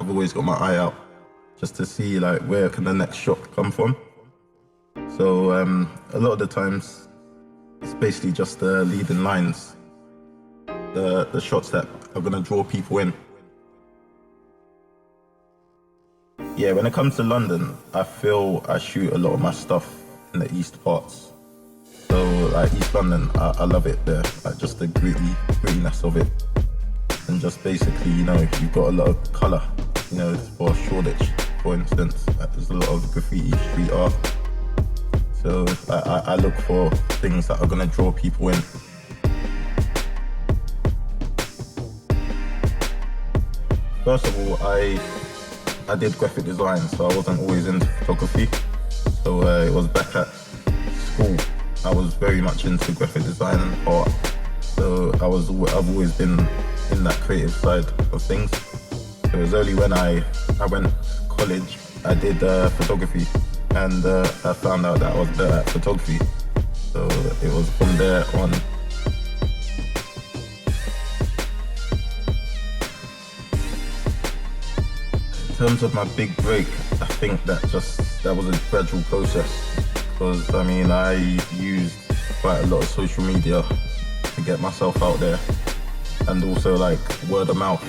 I've always got my eye out just to see like where can the next shot come from. So a lot of the times it's basically just the leading lines, the shots that are gonna draw people in. Yeah, when it comes to London, I feel I shoot a lot of my stuff in the east parts. So like East London, I love it there. Like just the grittiness of it. And just basically, you know, you've got a lot of colour. You know, for Shoreditch, for instance, there's a lot of graffiti, street art. So I look for things that are gonna draw people in. First of all, I did graphic design, so I wasn't always into photography. So it was back at school. I was very much into graphic design and art. So I've always been in that creative side of things. It was only when I went to college, I did photography, and I found out that I was better at photography. So it was from there on. In terms of my big break, I think that was a gradual process, because I mean I used quite a lot of social media to get myself out there, and also like word of mouth.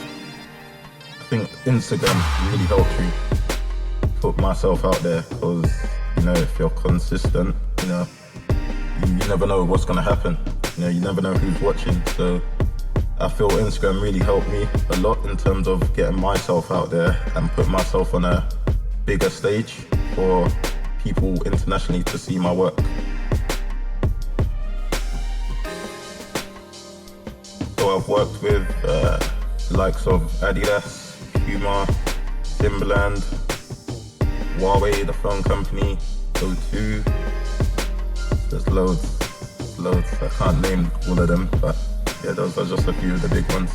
I think Instagram really helped me put myself out there, because you know, if you're consistent, you know, you never know what's gonna happen. You know, you never know who's watching. So I feel Instagram really helped me a lot in terms of getting myself out there and putting myself on a bigger stage for people internationally to see my work. So I've worked with the likes of Adidas, Puma, Timberland, Huawei, the phone company, O2. There's loads. I can't name all of them, but yeah, those are just a few of the big ones.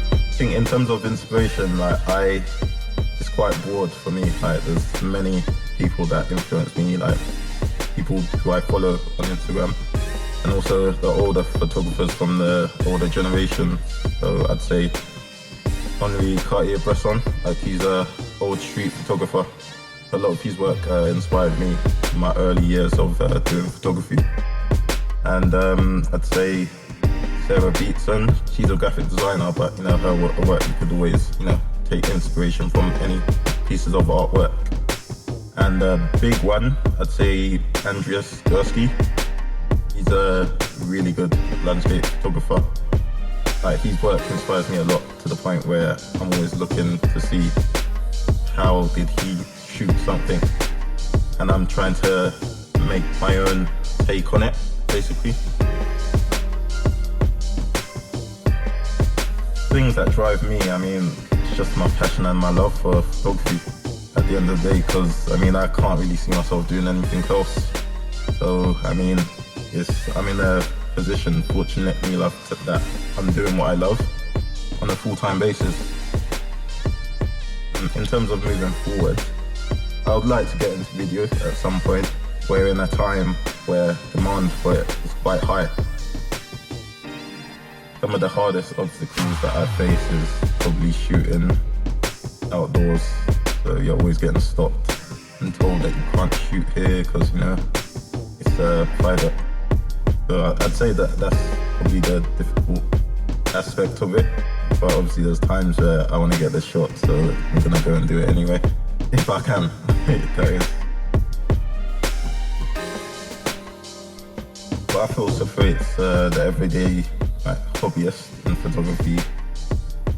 I think in terms of inspiration, like it's quite broad for me. Like there's many people that influence me, like people who I follow on Instagram, and also the older photographers from the older generation. So I'd say Henri Cartier-Bresson, like he's a old street photographer. A lot of his work inspired me in my early years of doing photography. And I'd say Sarah Beatson, she's a graphic designer, but you know, her work you could always, you know, take inspiration from any pieces of artwork. And big one, I'd say Andreas Gursky. He's a really good landscape photographer. Like his work inspires me a lot, to the point where I'm always looking to see how did he shoot something, and I'm trying to make my own take on it, basically. Things that drive me, I mean, it's just my passion and my love for photography at the end of the day, because I mean, I can't really see myself doing anything else. So I mean, I'm in a position, fortunately enough, that I'm doing what I love on a full-time basis. In terms of moving forward, I would like to get into video at some point. We're in a time where demand for it is quite high. Some of the hardest obstacles that I face is probably shooting outdoors. So you're always getting stopped and told that you can't shoot here because, you know, it's private. So I'd say that that's probably the difficult aspect of it. But obviously there's times where I want to get the shot, so I'm gonna go and do it anyway. If I can, that is. But I feel separates the everyday like hobbyist in photography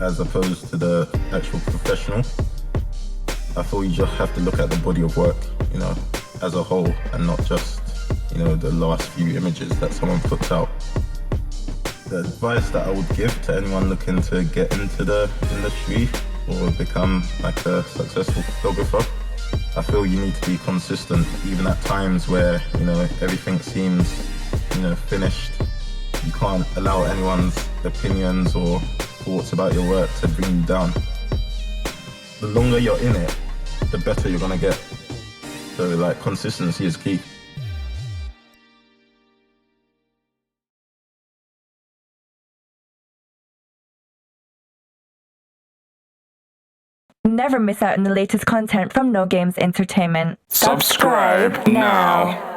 as opposed to the actual professional. I feel you just have to look at the body of work, you know, as a whole, and not just, you know, the last few images that someone puts out. The advice that I would give to anyone looking to get into the industry or become like a successful photographer, I feel you need to be consistent, even at times where, you know, everything seems, you know, finished. You can't allow anyone's opinions or thoughts about your work to bring you down. The longer you're in it, the better you're gonna get. So like, consistency is key. Never miss out on the latest content from No Games Entertainment. Subscribe now.